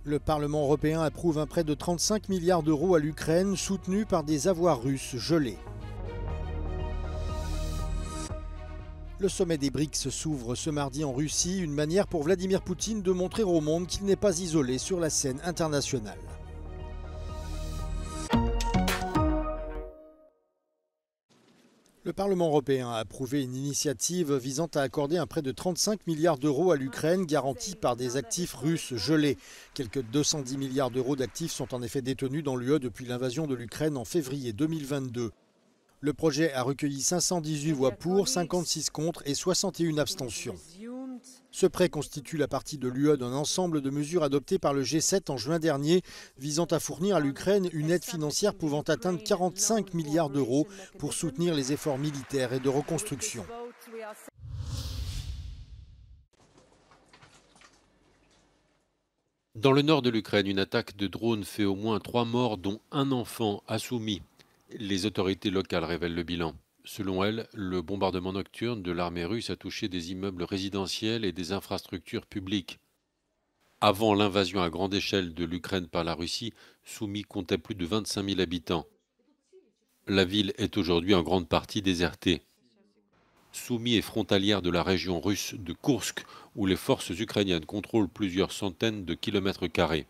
Le Parlement européen approuve un prêt de 35 milliards d'euros à l'Ukraine, soutenu par des avoirs russes gelés. Le sommet des BRICS s'ouvre ce mardi en Russie, une manière pour Vladimir Poutine de montrer au monde qu'il n'est pas isolé sur la scène internationale. Le Parlement européen a approuvé une initiative visant à accorder un prêt de 35 milliards d'euros à l'Ukraine, garanti par des actifs russes gelés. Quelques 210 milliards d'euros d'actifs sont en effet détenus dans l'UE depuis l'invasion de l'Ukraine en février 2022. Le projet a recueilli 518 voix pour, 56 contre et 61 abstentions. Ce prêt constitue la partie de l'UE d'un ensemble de mesures adoptées par le G7 en juin dernier, visant à fournir à l'Ukraine une aide financière pouvant atteindre 45 milliards d'euros pour soutenir les efforts militaires et de reconstruction. Dans le nord de l'Ukraine, une attaque de drone fait au moins 3 morts, dont un enfant à Soumy. Les autorités locales révèlent le bilan. Selon elles, le bombardement nocturne de l'armée russe a touché des immeubles résidentiels et des infrastructures publiques. Avant l'invasion à grande échelle de l'Ukraine par la Russie, Soumy comptait plus de 25 000 habitants. La ville est aujourd'hui en grande partie désertée. Soumy est frontalière de la région russe de Koursk, où les forces ukrainiennes contrôlent plusieurs centaines de kilomètres carrés.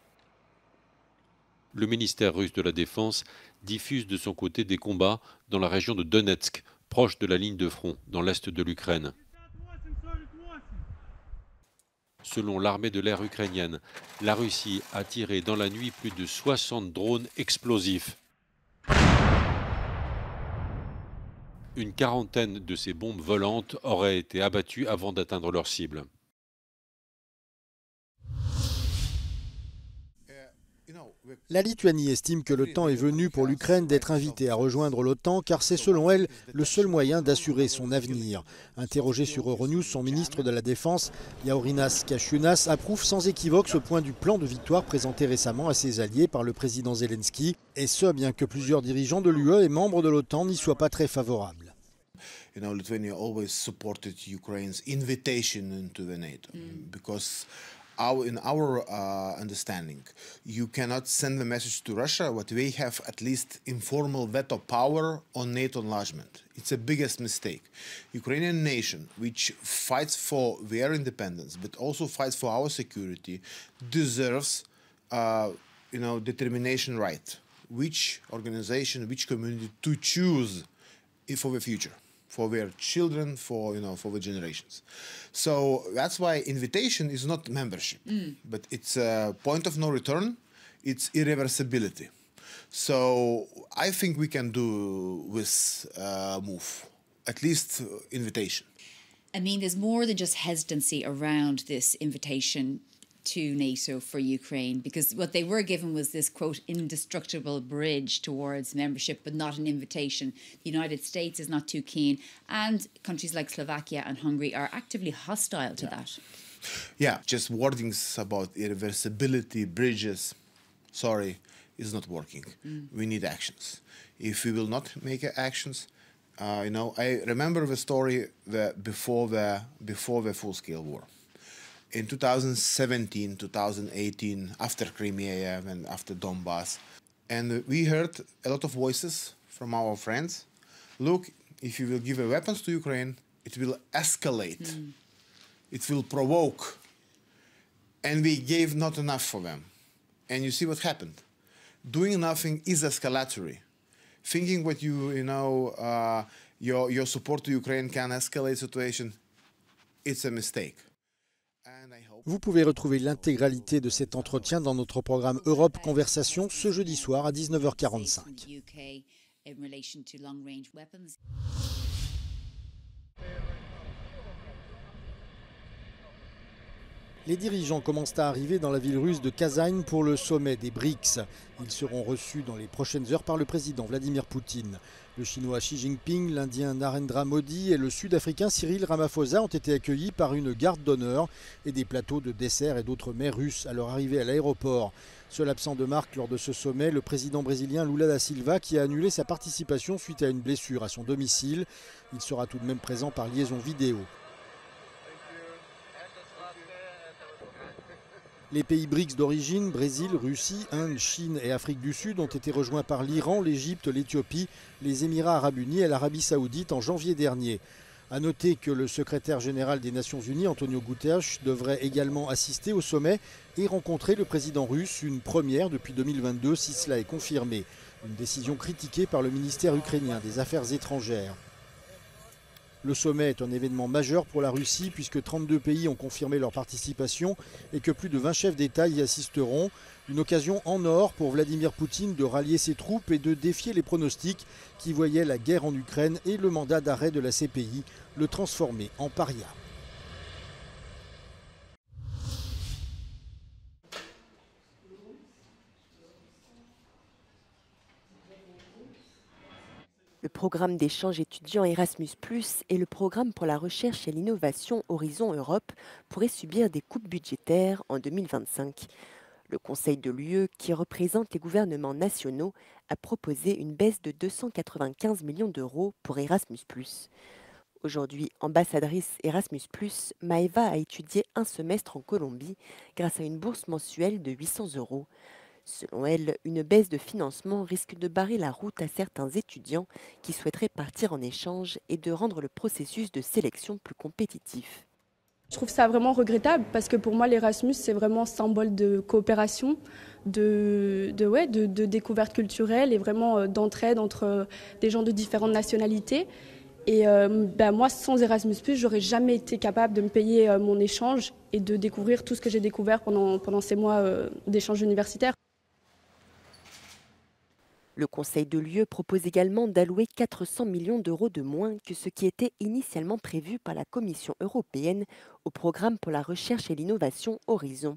Le ministère russe de la Défense diffuse de son côté des combats dans la région de Donetsk, proche de la ligne de front, dans l'est de l'Ukraine. Selon l'armée de l'air ukrainienne, la Russie a tiré dans la nuit plus de 60 drones explosifs. Une quarantaine de ces bombes volantes auraient été abattues avant d'atteindre leur cible. La Lituanie estime que le temps est venu pour l'Ukraine d'être invitée à rejoindre l'OTAN car c'est selon elle le seul moyen d'assurer son avenir. Interrogé sur Euronews, son ministre de la Défense, Laurinas Kasčiūnas, approuve sans équivoque ce point du plan de victoire présenté récemment à ses alliés par le président Zelensky, et ce bien que plusieurs dirigeants de l'UE et membres de l'OTAN n'y soient pas très favorables. Lithuania always supported Ukraine's invitation into the NATO because in our understanding, you cannot send the message to Russia, but we have at least informal veto power on NATO enlargement. It's the biggest mistake. Ukrainian nation, which fights for their independence, but also fights for our security, deserves, determination right. Which organization, which community to choose for the future, for their children, for the generations. So that's why invitation is not membership, but it's a point of no return. It's irreversibility. So I think we can do this move, at least invitation. I mean, there's more than just hesitancy around this invitation to NATO for Ukraine, because what they were given was this, quote, indestructible bridge towards membership, but not an invitation. The United States is not too keen, and countries like Slovakia and Hungary are actively hostile to that. Yeah, just wordings about irreversibility, bridges, is not working. We need actions. If we will not make actions, I remember the story before the full-scale war. In 2017, 2018, after Crimea and after Donbass, and we heard a lot of voices from our friends. Look, if you will give weapons to Ukraine, it will escalate. It will provoke. And we gave not enough for them. And you see what happened. Doing nothing is escalatory. Thinking what your support to Ukraine can escalate situation, it's a mistake. Vous pouvez retrouver l'intégralité de cet entretien dans notre programme Europe Conversation ce jeudi soir à 19h45. Les dirigeants commencent à arriver dans la ville russe de Kazan pour le sommet des BRICS. Ils seront reçus dans les prochaines heures par le président Vladimir Poutine. Le chinois Xi Jinping, l'indien Narendra Modi et le sud-africain Cyril Ramaphosa ont été accueillis par une garde d'honneur et des plateaux de desserts et d'autres mets russes à leur arrivée à l'aéroport. Seul absent de marque lors de ce sommet, le président brésilien Lula da Silva qui a annulé sa participation suite à une blessure à son domicile. Il sera tout de même présent par liaison vidéo. Les pays BRICS d'origine, Brésil, Russie, Inde, Chine et Afrique du Sud, ont été rejoints par l'Iran, l'Égypte, l'Éthiopie, les Émirats arabes unis et l'Arabie saoudite en janvier dernier. A noter que le secrétaire général des Nations unies, Antonio Guterres, devrait également assister au sommet et rencontrer le président russe, une première depuis 2022 si cela est confirmé. Une décision critiquée par le ministère ukrainien des Affaires étrangères. Le sommet est un événement majeur pour la Russie puisque 32 pays ont confirmé leur participation et que plus de 20 chefs d'État y assisteront. Une occasion en or pour Vladimir Poutine de rallier ses troupes et de défier les pronostics qui voyaient la guerre en Ukraine et le mandat d'arrêt de la CPI le transformer en paria. Le programme d'échange étudiants Erasmus+ et le programme pour la recherche et l'innovation Horizon Europe pourraient subir des coupes budgétaires en 2025. Le Conseil de l'UE, qui représente les gouvernements nationaux, a proposé une baisse de 295 millions d'euros pour Erasmus+. Aujourd'hui ambassadrice Erasmus+, Maëva a étudié un semestre en Colombie grâce à une bourse mensuelle de 800 euros. Selon elle, une baisse de financement risque de barrer la route à certains étudiants qui souhaiteraient partir en échange et de rendre le processus de sélection plus compétitif. Je trouve ça vraiment regrettable parce que pour moi l'Erasmus c'est vraiment symbole de coopération, de découverte culturelle et vraiment d'entraide entre des gens de différentes nationalités. Et moi sans Erasmus+, j'aurais jamais été capable de me payer mon échange et de découvrir tout ce que j'ai découvert pendant ces mois d'échange universitaire. Le Conseil de l'UE propose également d'allouer 400 millions d'euros de moins que ce qui était initialement prévu par la Commission européenne au programme pour la recherche et l'innovation Horizon.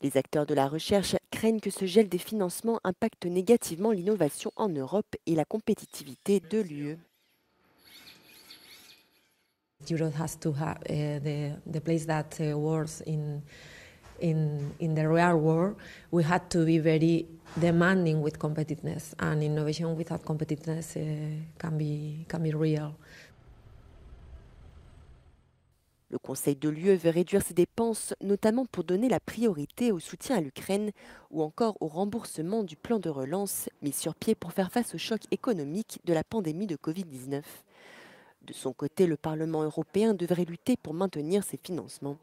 Les acteurs de la recherche craignent que ce gel des financements impacte négativement l'innovation en Europe et la compétitivité de l'UE. Europe has to have the place that works in the real world. We had to be very demanding with competitiveness, and innovation without competitiveness can be real. Le Conseil de l'UE veut réduire ses dépenses, notamment pour donner la priorité au soutien à l'Ukraine ou encore au remboursement du plan de relance mis sur pied pour faire face au choc économique de la pandémie de Covid-19. De son côté, le Parlement européen devrait lutter pour maintenir ses financements.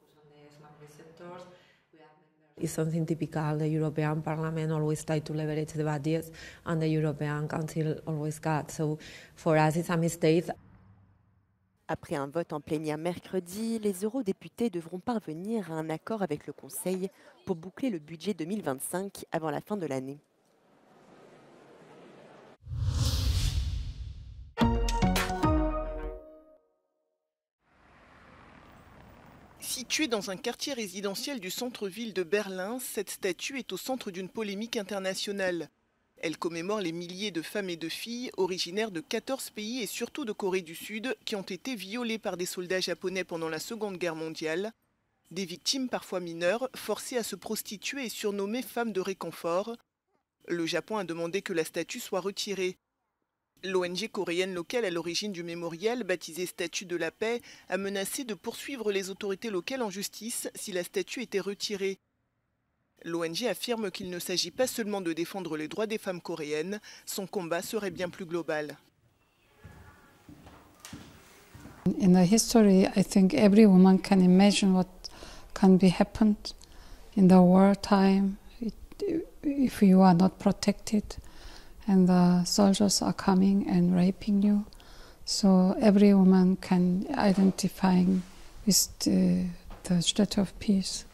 It's something typical. The European Parliament always tries to leverage the budgets, and the European Council always got. So for us, it's a mistake. Après un vote en plénière mercredi, les eurodéputés devront parvenir à un accord avec le Conseil pour boucler le budget 2025 avant la fin de l'année. Située dans un quartier résidentiel du centre-ville de Berlin, cette statue est au centre d'une polémique internationale. Elle commémore les milliers de femmes et de filles originaires de 14 pays et surtout de Corée du Sud qui ont été violées par des soldats japonais pendant la Seconde Guerre mondiale. Des victimes parfois mineures, forcées à se prostituer et surnommées femmes de réconfort. Le Japon a demandé que la statue soit retirée. L'ONG coréenne locale à l'origine du mémorial, baptisée Statue de la Paix, a menacé de poursuivre les autorités locales en justice si la statue était retirée. L'ONG affirme qu'il ne s'agit pas seulement de défendre les droits des femmes coréennes, son combat serait bien plus global. In the history, I think every woman can imagine what can be happened in the wartime if you are not protected. And the soldiers are coming and raping you. So every woman can identify with the state of peace.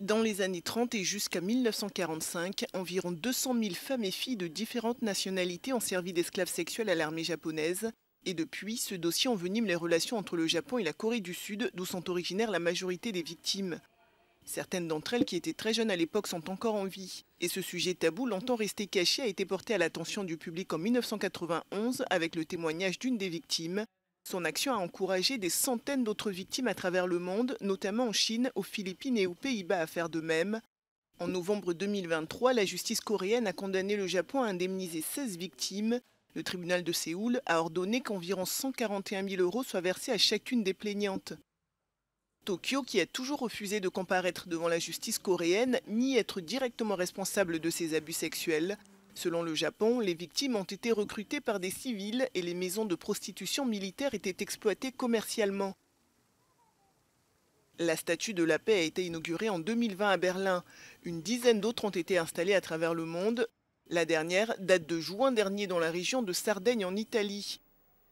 Dans les années 30 et jusqu'à 1945, environ 200 000 femmes et filles de différentes nationalités ont servi d'esclaves sexuels à l'armée japonaise. Et depuis, ce dossier envenime les relations entre le Japon et la Corée du Sud, d'où sont originaires la majorité des victimes. Certaines d'entre elles, qui étaient très jeunes à l'époque, sont encore en vie. Et ce sujet tabou, longtemps resté caché, a été porté à l'attention du public en 1991 avec le témoignage d'une des victimes. Son action a encouragé des centaines d'autres victimes à travers le monde, notamment en Chine, aux Philippines et aux Pays-Bas à faire de même. En novembre 2023, la justice coréenne a condamné le Japon à indemniser 16 victimes. Le tribunal de Séoul a ordonné qu'environ 141 000 € soient versés à chacune des plaignantes. Tokyo, qui a toujours refusé de comparaître devant la justice coréenne ni être directement responsable de ces abus sexuels. Selon le Japon, les victimes ont été recrutées par des civils et les maisons de prostitution militaire étaient exploitées commercialement. La statue de la paix a été inaugurée en 2020 à Berlin. Une dizaine d'autres ont été installées à travers le monde. La dernière date de juin dernier dans la région de Sardaigne en Italie.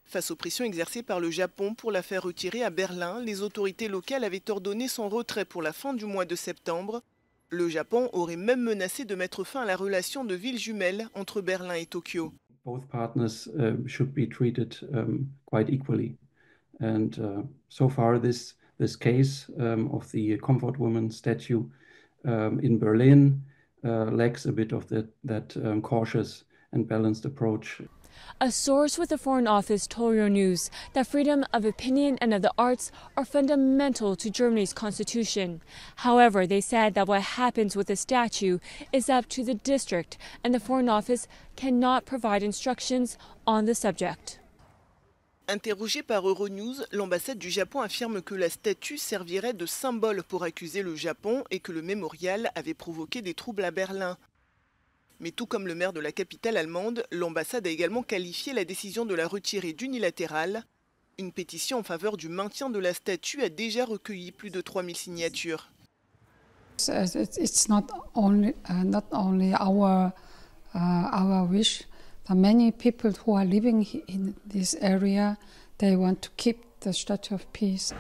Face aux pressions exercées par le Japon pour la faire retirer à Berlin, les autorités locales avaient ordonné son retrait pour la fin du mois de septembre. Le Japon aurait même menacé de mettre fin à la relation de ville jumelle entre Berlin et Tokyo. Both partners should be treated quite equally. And so far this case of the Comfort Woman statue in Berlin lacks a bit of that cautious and balanced approach. A source with the Foreign Office told Euronews that freedom of opinion and of the arts are fundamental to Germany's constitution. However, they said that what happens with the statue is up to the district, and the Foreign Office cannot provide instructions on the subject. Interrogée par Euronews, l'ambassade du Japon affirme que la statue servirait de symbole pour accuser le Japon et que le mémorial avait provoqué des troubles à Berlin. Mais tout comme le maire de la capitale allemande, l'ambassade a également qualifié la décision de la retirer d'unilatérale. Une pétition en faveur du maintien de la statue a déjà recueilli plus de 3000 signatures. It's not only our wish. There are many people who are living in this area. They want to keep the Statue of Peace.